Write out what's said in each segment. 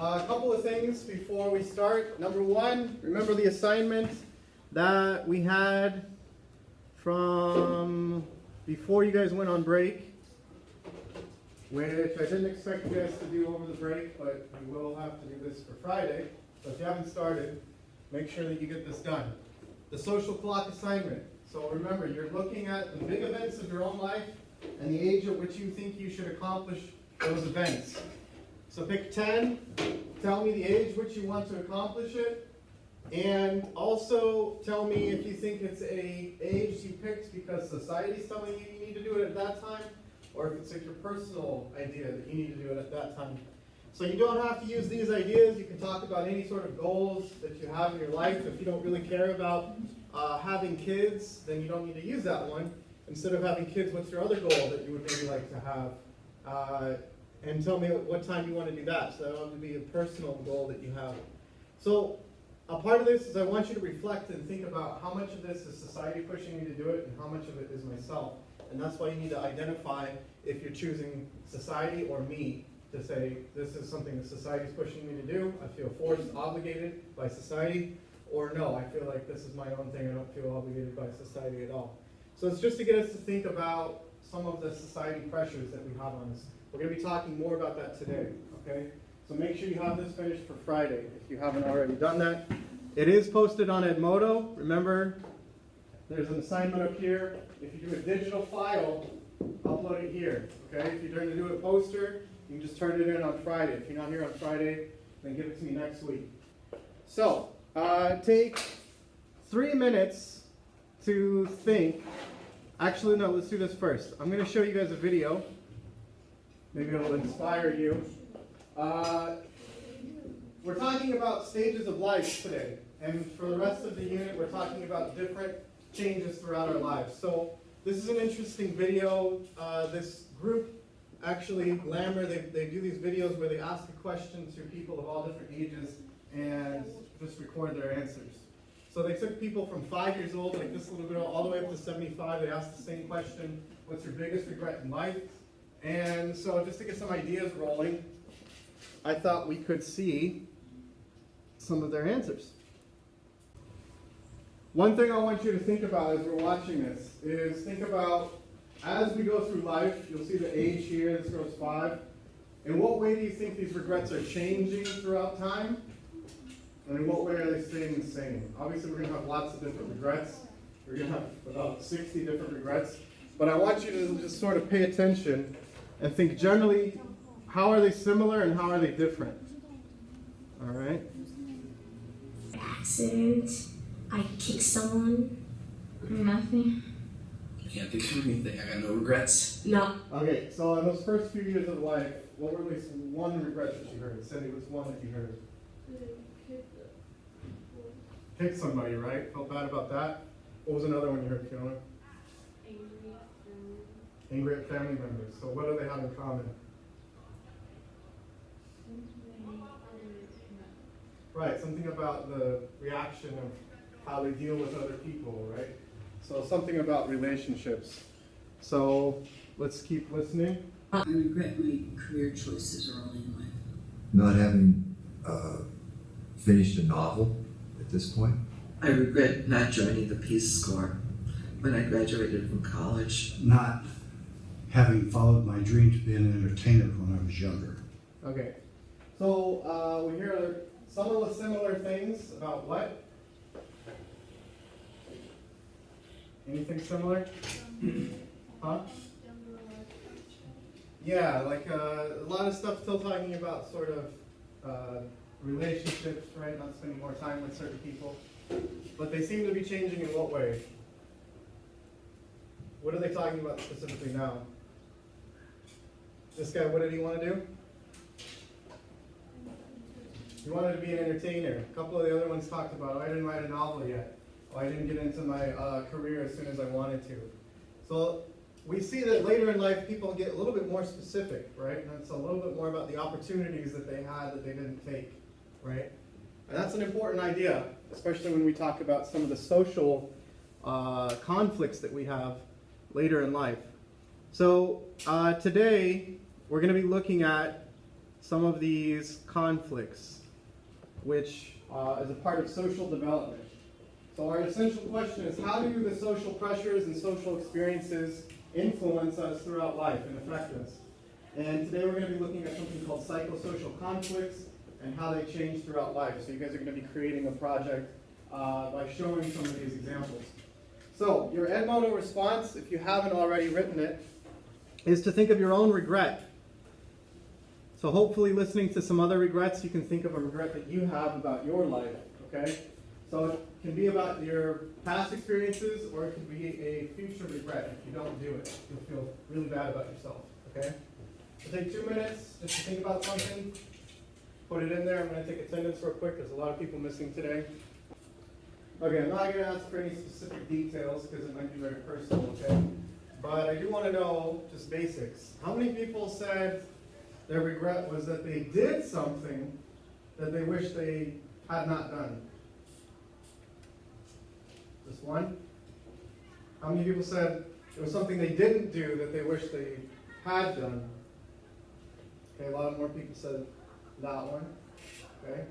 A couple of things before we start. Number one, remember the assignment that we had from before you guys went on break, which I didn't expect you guys to do over the break, but we will have to do this for Friday. So if you haven't started, make sure that you get this done. The social clock assignment. So remember, you're looking at the big events of your own life and the age at which you think you should accomplish those events. So pick 10, tell me the age which you want to accomplish it, and also tell me if you think it's a age you picked because society's telling you you need to do it at that time, or if it's like your personal idea that you need to do it at that time. So you don't have to use these ideas. You can talk about any sort of goals that you have in your life. If you don't really care about having kids, then you don't need to use that one. Instead of having kids, what's your other goal that you would maybe like to have? And tell me what time you want to do that. So that would be a personal goal that you have. So a part of this is I want you to reflect and think about how much of this is society pushing me to do it and how much of it is myself. And that's why you need to identify if you're choosing society or me, to say this is something that society is pushing me to do. I feel forced, obligated by society, or no, I feel like this is my own thing. I don't feel obligated by society at all. So it's just to get us to think about some of the society pressures that we have on us. We're going to be talking more about that today, okay? So make sure you have this finished for Friday if you haven't already done that. It is posted on Edmodo. Remember, there's an assignment up here. If you do a digital file, upload it here, okay? If you're going to do a poster, you can just turn it in on Friday. If you're not here on Friday, then give it to me next week. So, take 3 minutes to think. Actually, no, let's do this first. I'm going to show you guys a video. Maybe it'll inspire you. We're talking about stages of life today. And for the rest of the unit, we're talking about different changes throughout our lives. So this is an interesting video. This group, actually, Glamour, they do these videos where they ask a question to people of all different ages and just record their answers. So they took people from 5 years old, like this little girl, all the way up to 75. They asked the same question, what's your biggest regret in life? And so just to get some ideas rolling, I thought we could see some of their answers. One thing I want you to think about as we're watching this is think about, as we go through life, you'll see the age here, this girl's 5. In what way do you think these regrets are changing throughout time? And in what way are they staying the same? Obviously, we're going to have lots of different regrets. We're going to have about 60 different regrets. But I want you to just sort of pay attention and think generally, how are they similar and how are they different? All right? Accident. I kicked someone. Nothing. I can't think of anything. I got no regrets. No. Okay, so in those first few years of life, what were at least one regret that you heard? Cindy, what's one that you heard? Kicked somebody, right? Felt bad about that. What was another one you heard, Fiona? Angry at family members. So what do they have in common? Right, something about the reaction of how they deal with other people, right? So something about relationships. So let's keep listening. I regret my career choices early in life. Not having finished a novel at this point. I regret not joining the Peace Corps when I graduated from college. Not having followed my dream to be an entertainer when I was younger. Okay, so we hear some of the similar things about what? Anything similar? Huh? Yeah, like a lot of stuff still talking about sort of relationships, right? Not spending more time with certain people. But they seem to be changing in what way? What are they talking about specifically now? This guy, what did he want to do? He wanted to be an entertainer. A couple of the other ones talked about, oh, I didn't write a novel yet. Oh, I didn't get into my career as soon as I wanted to. So we see that later in life, people get a little bit more specific, right? And it's a little bit more about the opportunities that they had that they didn't take, right? And that's an important idea, especially when we talk about some of the social conflicts that we have later in life. So today, we're going to be looking at some of these conflicts, which is a part of social development. So our essential question is, how do the social pressures and social experiences influence us throughout life and affect us? And today we're going to be looking at something called psychosocial conflicts and how they change throughout life. So you guys are going to be creating a project by showing some of these examples. So your Edmodo response, if you haven't already written it, is to think of your own regret. So hopefully listening to some other regrets, you can think of a regret that you have about your life, okay? So it can be about your past experiences, or it can be a future regret if you don't do it. You'll feel really bad about yourself, okay? So take 2 minutes just to think about something. Put it in there. I'm going to take attendance real quick. There's a lot of people missing today. Okay, I'm not going to ask for any specific details because it might be very personal, okay? But I do want to know just basics. How many people said their regret was that they did something that they wish they had not done? Just one? How many people said it was something they didn't do that they wish they had done? Okay, a lot more people said that one. Okay.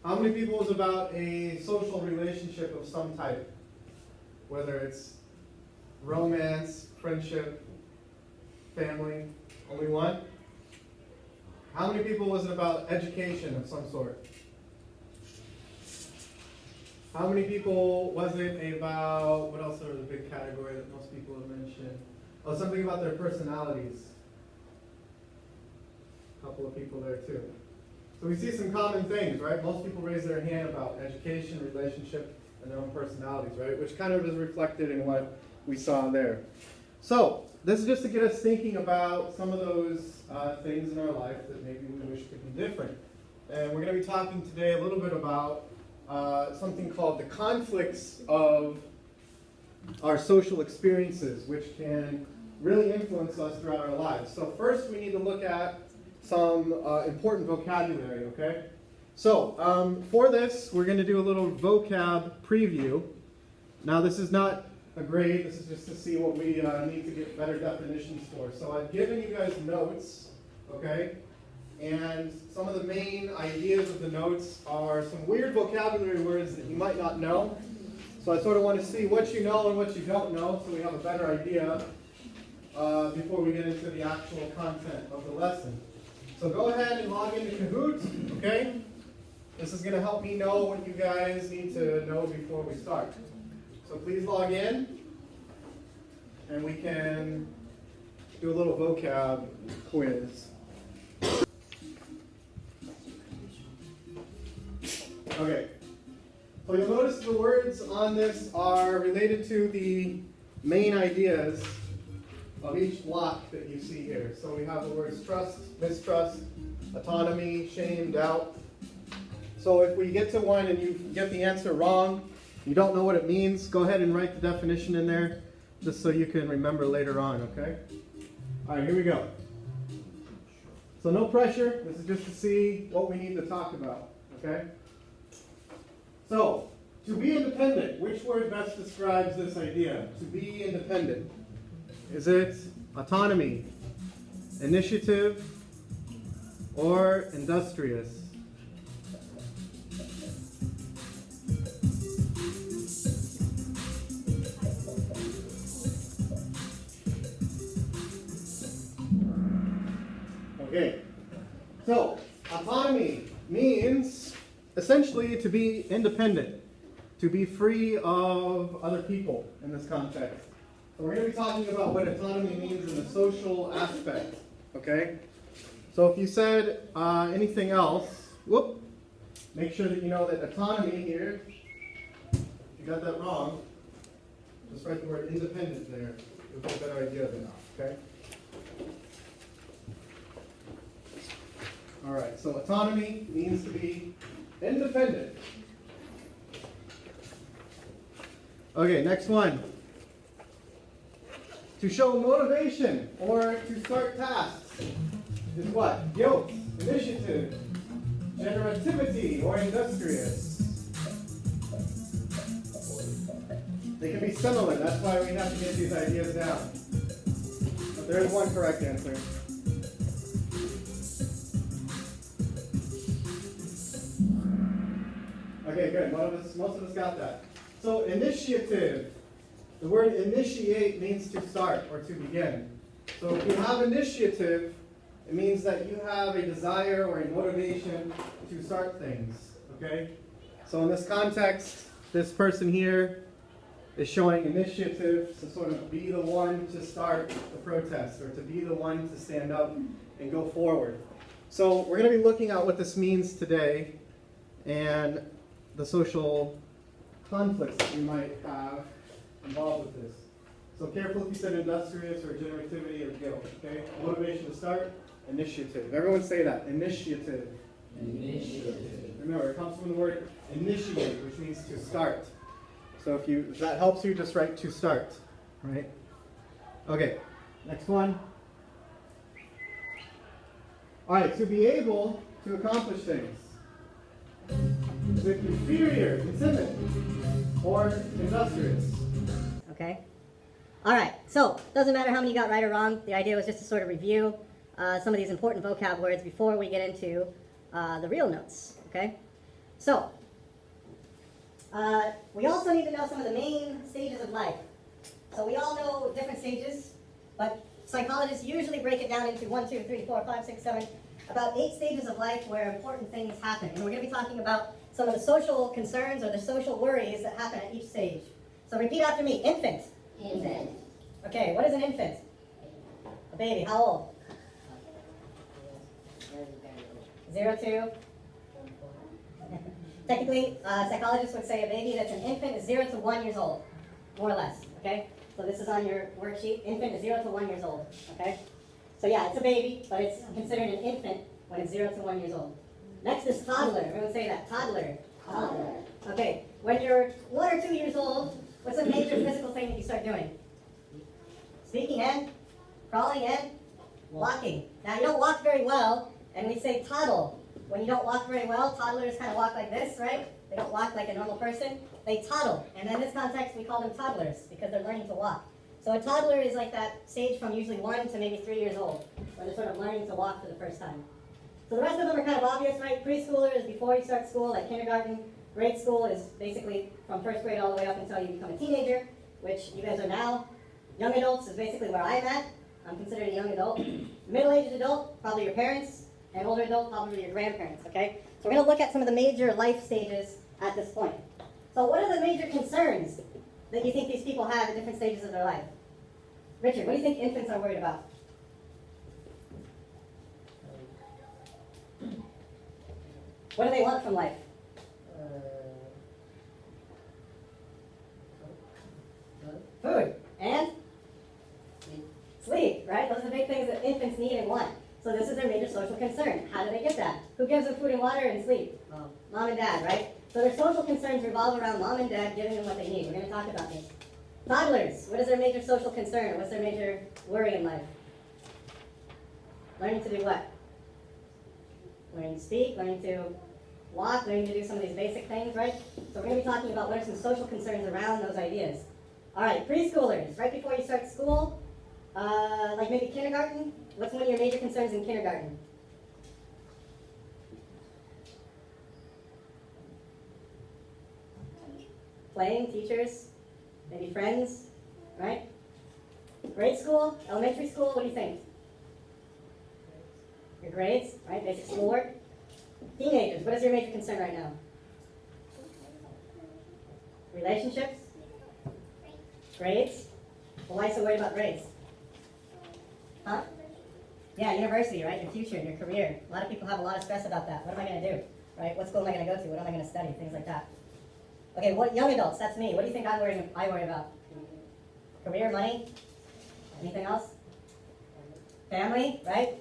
How many people was about a social relationship of some type? Whether it's romance, friendship, family, only one? How many people was it about education of some sort? How many people was it about, what else are the big category that most people have mentioned? Oh, something about their personalities. A couple of people there too. So we see some common things, right? Most people raise their hand about education, relationship, and their own personalities, right? Which kind of is reflected in what we saw there. So this is just to get us thinking about some of those things in our life that maybe we wish could be different. And we're going to be talking today a little bit about something called the conflicts of our social experiences, which can really influence us throughout our lives. So first we need to look at some important vocabulary, okay? So for this, we're going to do a little vocab preview. Now this is not a grade, this is just to see what we need to get better definitions for. So I've given you guys notes, okay? And some of the main ideas of the notes are some weird vocabulary words that you might not know. So I sort of want to see what you know and what you don't know, so we have a better idea before we get into the actual content of the lesson. So go ahead and log into Kahoot, okay? This is going to help me know what you guys need to know before we start. So please log in, and we can do a little vocab quiz. Okay, so you'll notice the words on this are related to the main ideas of each block that you see here. So we have the words trust, mistrust, autonomy, shame, doubt. So if we get to one and you get the answer wrong, you don't know what it means, go ahead and write the definition in there just so you can remember later on, okay? All right, here we go. So no pressure. This is just to see what we need to talk about, okay? So, to be independent, which word best describes this idea? To be independent. Is it autonomy, initiative, or industrious? Okay, so autonomy means essentially to be independent, to be free of other people in this context. So we're going to be talking about what autonomy means in the social aspect, okay? So if you said anything else, make sure that you know that autonomy here, if you got that wrong, just write the word independent there. You'll get a better idea of it, okay? All right, so autonomy means to be independent. Okay, next one. To show motivation or to start tasks is what? Guilt, initiative, generativity, or industrious. They can be similar, that's why we have to get these ideas down. But there is one correct answer. Okay, good. Most of us got that. So initiative. The word initiate means to start or to begin. So if you have initiative, it means that you have a desire or a motivation to start things. Okay? So in this context, this person here is showing initiative to sort of be the one to start the protest or to be the one to stand up and go forward. So we're going to be looking at what this means today and the social conflicts that we might have involved with this. So careful if you said industrious or generativity or guilt. Okay? Motivation to start, initiative. Everyone say that. Initiative. Initiative. Remember, it comes from the word initiate, which means to start. So if that helps you, just write to start. Right? Okay. Next one. All right. To be able to accomplish things. Is it inferior, timid, or industrious? Okay. All right. So, doesn't matter how many you got right or wrong. The idea was just to sort of review some of these important vocab words before we get into the real notes. Okay. So, we also need to know some of the main stages of life. So we all know different stages, but psychologists usually break it down into 1, 2, 3, 4, 5, 6, 7, about 8 stages of life where important things happen. And we're going to be talking about some of the social concerns or the social worries that happen at each stage. So repeat after me. Infant. Infant. Okay, what is an infant? A baby. How old? 0 to? Technically, psychologists would say a baby that's an infant is 0 to 1 years old, more or less. Okay? So this is on your worksheet. Infant is 0 to 1 years old. Okay? So yeah, it's a baby, but it's considered an infant when it's 0 to 1 years old. Next is toddler. Everyone say that. Toddler. Toddler. Okay, when you're 1 or 2 years old, what's a major physical thing that you start doing? Speaking and crawling and walking. Now you don't walk very well, and we say toddle. When you don't walk very well, toddlers kind of walk like this, right? They don't walk like a normal person. They toddle. And in this context, we call them toddlers because they're learning to walk. So a toddler is like that stage from usually 1 to maybe 3 years old, where they're sort of learning to walk for the first time. So the rest of them are kind of obvious, right? Preschooler is before you start school, like kindergarten. Grade school is basically from first grade all the way up until you become a teenager, which you guys are now. Young adults is basically where I'm at. I'm considered a young adult. Middle-aged adult, probably your parents. And older adult, probably your grandparents, okay? So we're going to look at some of the major life stages at this point. So what are the major concerns that you think these people have at different stages of their life? Richard, what do you think infants are worried about? What do they want from life? Food. And? Sleep, right? Those are the big things that infants need and want. So this is their major social concern. How do they get that? Who gives them food and water and sleep? Mom and dad, right? So their social concerns revolve around mom and dad giving them what they need. We're going to talk about this. Toddlers, what is their major social concern? What's their major worry in life? Learning to do what? Learning to speak, learning to walk, learning to do some of these basic things, right? So we're going to be talking about what are some social concerns around those ideas. All right, preschoolers, right before you start school, like maybe kindergarten. What's one of your major concerns in kindergarten? Playing, teachers, maybe friends, right? Grade school, elementary school, what do you think? Your grades, right? Basic schoolwork. Teenagers, what is your major concern right now? Relationships? Grades? Well, why are you so worried about grades? Huh? Yeah, university, right? Your future, your career. A lot of people have a lot of stress about that. What am I going to do? Right? What school am I going to go to? What am I going to study? Things like that. Okay, what young adults? That's me. What do you think I worry about? Career, money? Anything else? Family, right?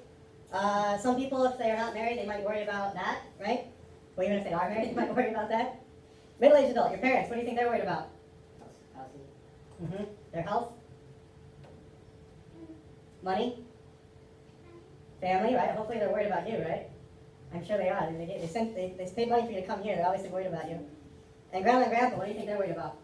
Some people, if they are not married, they might worry about that, right? Well, even if they are married, they might worry about that. Middle-aged adult, your parents, what do you think they're worried about? Their health? Money? Family, right? Hopefully they're worried about you, right? I'm sure they are. They paid money for you to come here. They're obviously worried about you. And grandma and grandpa, what do you think they're worried about?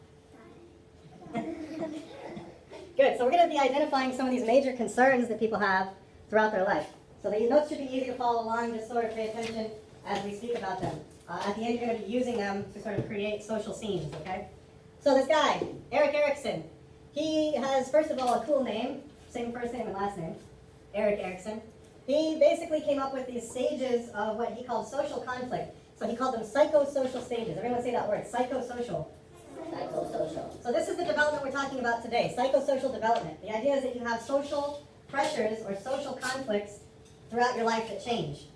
Good. So we're going to be identifying some of these major concerns that people have throughout their life. So the notes should be easy to follow along. Just sort of pay attention as we speak about them. At the end, you're going to be using them to sort of create social scenes, okay? So this guy, Eric Erickson, he has, first of all, a cool name, same first name and last name, Eric Erickson. He basically came up with these stages of what he called social conflict. So he called them psychosocial stages. Everyone say that word, psychosocial. Psychosocial. So this is the development we're talking about today, psychosocial development. The idea is that you have social pressures or social conflicts throughout your life that change.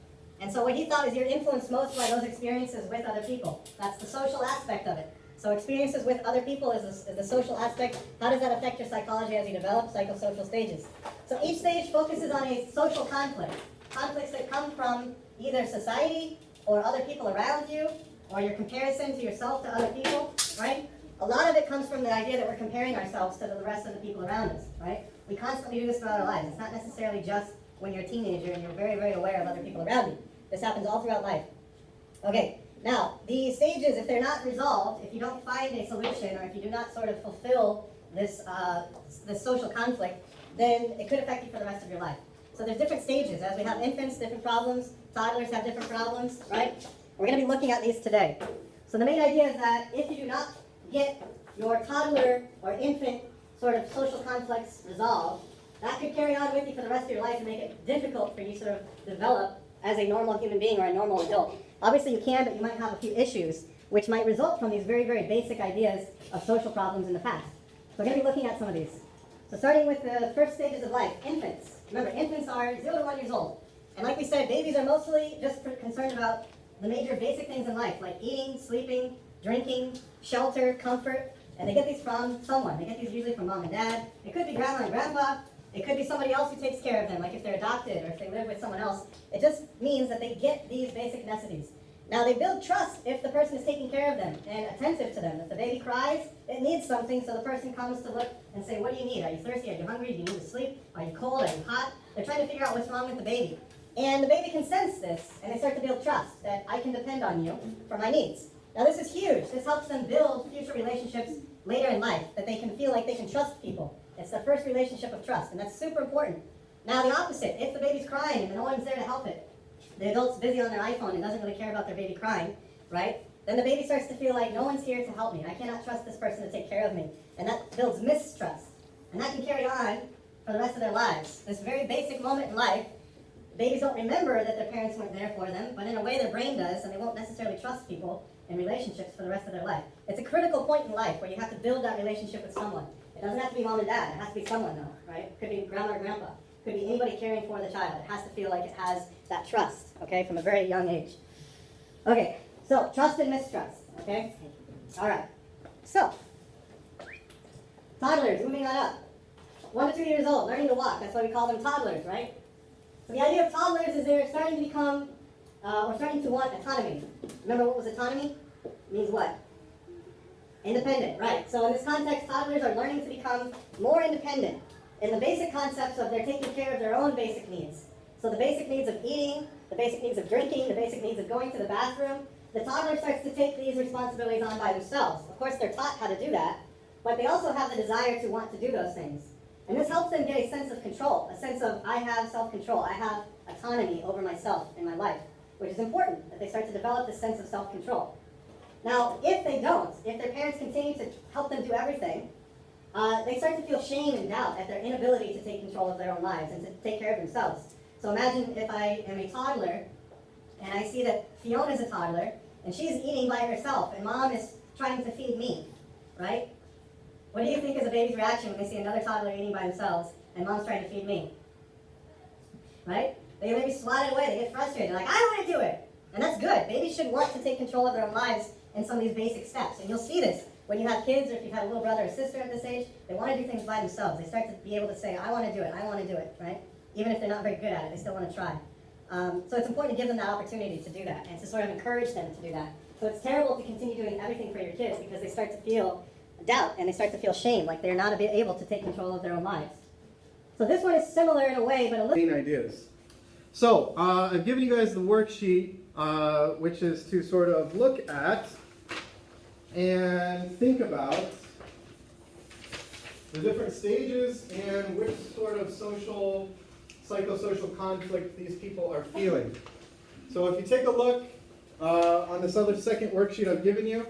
And so what he thought is you're influenced most by those experiences with other people. That's the social aspect of it. So experiences with other people is the social aspect. How does that affect your psychology as you develop psychosocial stages? So each stage focuses on a social conflict. Conflicts that come from either society or other people around you, or your comparison to yourself to other people, right? A lot of it comes from the idea that we're comparing ourselves to the rest of the people around us, right? We constantly do this throughout our lives. It's not necessarily just when you're a teenager and you're very, very aware of other people around you. This happens all throughout life. Okay, now, the stages, if they're not resolved, if you don't find a solution, or if you do not sort of fulfill this, this social conflict, then it could affect you for the rest of your life. So there's different stages. As we have infants, different problems. Toddlers have different problems, right? We're going to be looking at these today. So the main idea is that if you do not get your toddler or infant sort of social conflicts resolved, that could carry on with you for the rest of your life and make it difficult for you to sort of develop as a normal human being or a normal adult. Obviously you can, but you might have a few issues which might result from these very, very basic ideas of social problems in the past. So we're going to be looking at some of these. So starting with the first stages of life, infants. Remember, infants are 0 to 1 years old. And like we said, babies are mostly just concerned about the major basic things in life, like eating, sleeping, drinking, shelter, comfort. And they get these from someone. They get these usually from mom and dad. It could be grandma and grandpa. It could be somebody else who takes care of them, like if they're adopted or if they live with someone else. It just means that they get these basic necessities. Now they build trust if the person is taking care of them and attentive to them. If the baby cries, it needs something, so the person comes to look and say, what do you need? Are you thirsty? Are you hungry? Do you need to sleep? Are you cold? Are you hot? They're trying to figure out what's wrong with the baby. And the baby can sense this, and they start to build trust that I can depend on you for my needs. Now this is huge. This helps them build future relationships later in life, that they can feel like they can trust people. It's the first relationship of trust, and that's super important. Now the opposite, if the baby's crying and no one's there to help it, the adult's busy on their iPhone and doesn't really care about their baby crying, right? Then the baby starts to feel like no one's here to help me. I cannot trust this person to take care of me. And that builds mistrust. And that can carry on for the rest of their lives. This very basic moment in life, babies don't remember that their parents weren't there for them, but in a way their brain does, and they won't necessarily trust people in relationships for the rest of their life. It's a critical point in life where you have to build that relationship with someone. It doesn't have to be mom and dad. It has to be someone, though, right? It could be grandma or grandpa. It could be anybody caring for the child. It has to feel like it has that trust, okay, from a very young age. Okay, so trust and mistrust, okay? All right. So, toddlers, moving on up. 1 to 2 years old, learning to walk. That's why we call them toddlers, right? So the idea of toddlers is they're starting to become, or starting to want autonomy. Remember what was autonomy? It means what? Independent, right. So in this context, toddlers are learning to become more independent in the basic concepts of they're taking care of their own basic needs. So the basic needs of eating, the basic needs of drinking, the basic needs of going to the bathroom. The toddler starts to take these responsibilities on by themselves. Of course, they're taught how to do that, but they also have the desire to want to do those things. And this helps them get a sense of control, a sense of I have self-control, I have autonomy over myself in my life, which is important, that they start to develop this sense of self-control. Now, if they don't, if their parents continue to help them do everything, they start to feel shame and doubt at their inability to take control of their own lives and to take care of themselves. So imagine if I am a toddler and I see that Fiona's a toddler and she's eating by herself and mom is trying to feed me, right? What do you think is a baby's reaction when they see another toddler eating by themselves and mom's trying to feed me? Right? They maybe swat it away, they get frustrated, like, I want to do it. And that's good. Babies should want to take control of their own lives in some of these basic steps. And you'll see this when you have kids or if you've had a little brother or sister at this age, they want to do things by themselves. They start to be able to say, I want to do it, I want to do it, right? Even if they're not very good at it, they still want to try. So it's important to give them that opportunity to do that and to sort of encourage them to do that. So it's terrible to continue doing everything for your kids because they start to feel doubt and they start to feel shame, like they're not able to take control of their own lives. So this one is similar in a way, but a little... Main ideas. So I've given you guys the worksheet, which is to sort of look at and think about the different stages and which sort of psychosocial conflict these people are feeling. So if you take a look on this other second worksheet I've given you,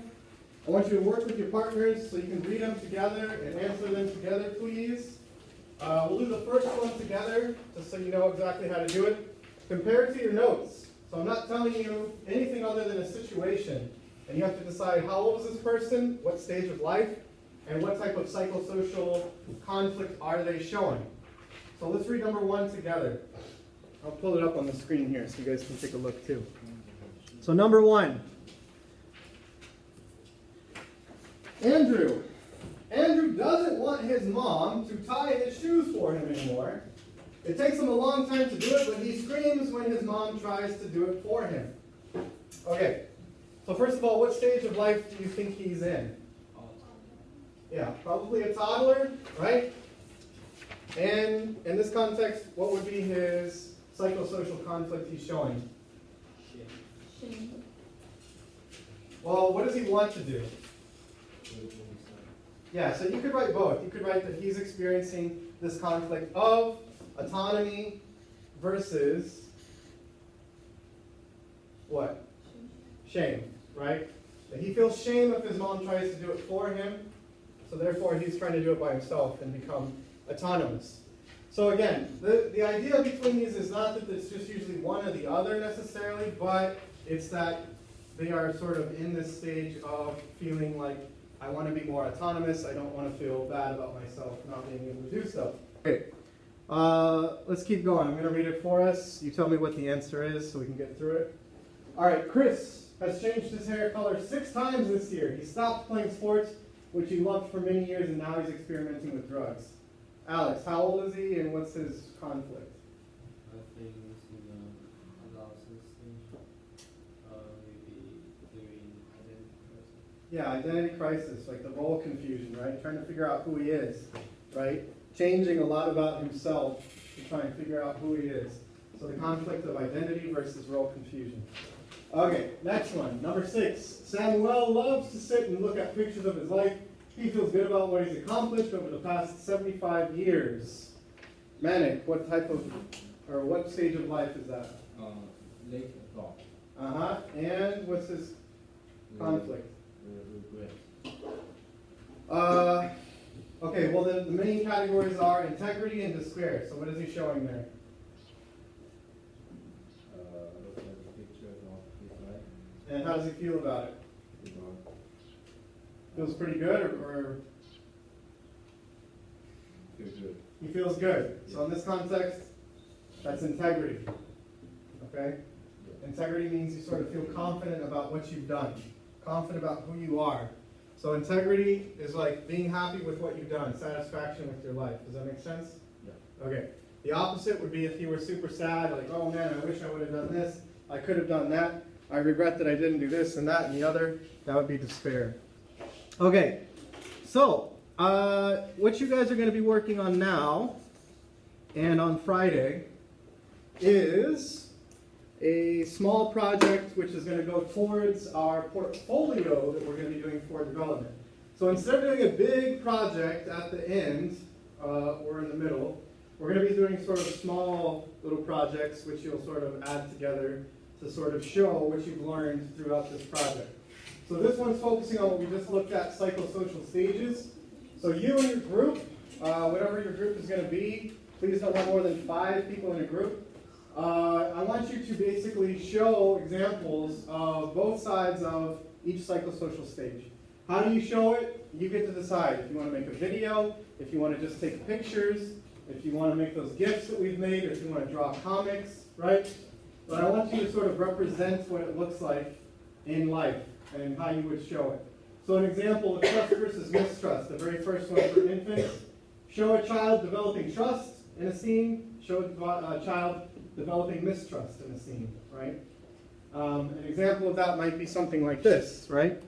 I want you to work with your partners so you can read them together and answer them together, please. We'll do the first one together, just so you know exactly how to do it. Compare it to your notes. So I'm not telling you anything other than a situation. And you have to decide how old is this person, what stage of life, and what type of psychosocial conflict are they showing. So let's read number 1 together. I'll pull it up on the screen here so you guys can take a look too. So number 1. Andrew. Andrew doesn't want his mom to tie his shoes for him anymore. It takes him a long time to do it, but he screams when his mom tries to do it for him. Okay, so first of all, what stage of life do you think he's in? Yeah, probably a toddler, right? And in this context, what would be his psychosocial conflict he's showing? Well, what does he want to do? Yeah, so you could write both. You could write that he's experiencing this conflict of autonomy versus what? Shame, right? That he feels shame if his mom tries to do it for him, so therefore he's trying to do it by himself and become autonomous. So again, the idea between these is not that it's just usually one or the other necessarily, but it's that they are sort of in this stage of feeling like, I want to be more autonomous, I don't want to feel bad about myself not being able to do so. Okay, let's keep going. I'm going to read it for us. You tell me what the answer is so we can get through it. All right, Chris has changed his hair color 6 times this year. He stopped playing sports, which he loved for many years, and now he's experimenting with drugs. Alex, how old is he and what's his conflict? I think it's in the adolescence stage. Maybe doing identity crisis. Yeah, identity crisis, like the role confusion, right? Trying to figure out who he is, right? Changing a lot about himself to try and figure out who he is. So the conflict of identity versus role confusion. Okay, next one, number 6. Samuel loves to sit and look at pictures of his life. He feels good about what he's accomplished over the past 75 years. Manic, what type of, or what stage of life is that? Late adult. And what's his conflict? Regret. Okay, well the main categories are integrity and despair. So what is he showing there? Look at the pictures of his life. And how does he feel about it? Feels pretty good or Feel good. he feels good. So in this context, that's integrity. Okay? Integrity means you sort of feel confident about what you've done. Confident about who you are. So integrity is like being happy with what you've done, satisfaction with your life. Does that make sense? Yeah. Okay. The opposite would be if you were super sad, like, oh man, I wish I would have done this. I could have done that. I regret that I didn't do this and that and the other. That would be despair. Okay. So, what you guys are going to be working on now and on Friday is a small project which is going to go towards our portfolio that we're going to be doing for development. So instead of doing a big project at the end, or in the middle, we're going to be doing sort of small little projects which you'll sort of add together to sort of show what you've learned throughout this project. So this one's focusing on what we just looked at, psychosocial stages. So you and your group, whatever your group is going to be, please don't have more than 5 people in a group. I want you to basically show examples of both sides of each psychosocial stage. How do you show it? You get to decide if you want to make a video, if you want to just take pictures, if you want to make those GIFs that we've made, or if you want to draw comics, right? But I want you to sort of represent what it looks like in life and how you would show it. So an example of trust versus mistrust, the very first one for infants. Show a child developing trust in a scene, show a child developing mistrust in a scene, right? An example of that might be something like this, right?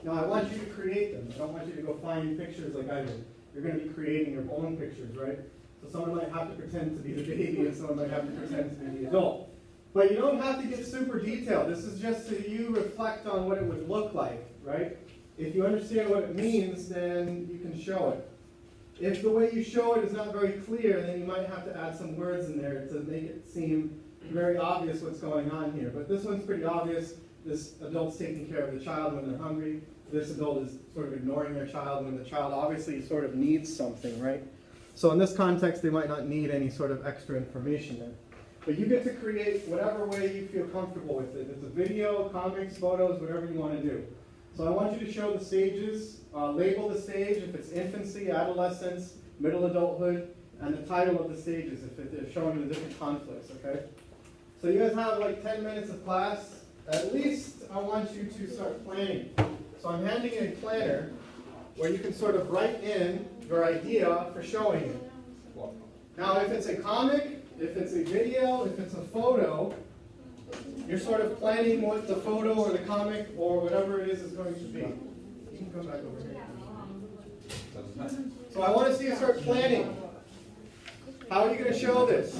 Now I want you to create them. I don't want you to go find pictures like I did. You're going to be creating your own pictures, right? So someone might have to pretend to be the baby and someone might have to pretend to be the adult. But you don't have to get super detailed. This is just so you reflect on what it would look like, right? If you understand what it means, then you can show it. If the way you show it is not very clear, then you might have to add some words in there to make it seem very obvious what's going on here. But this one's pretty obvious. This adult's taking care of the child when they're hungry. This adult is sort of ignoring their child when the child obviously sort of needs something, right? So in this context, they might not need any sort of extra information there. But you get to create whatever way you feel comfortable with it. It's a video, comics, photos, whatever you want to do. So I want you to show the stages, label the stage if it's infancy, adolescence, middle adulthood, and the title of the stages if they're showing the different conflicts, okay? So you guys have like 10 minutes of class. At least I want you to start planning. So I'm handing you a planner where you can sort of write in your idea for showing it. Now if it's a comic, if it's a video, if it's a photo, you're sort of planning what the photo or the comic or whatever it is going to be. You can come back over here. So I want to see you start planning. How are you going to show this?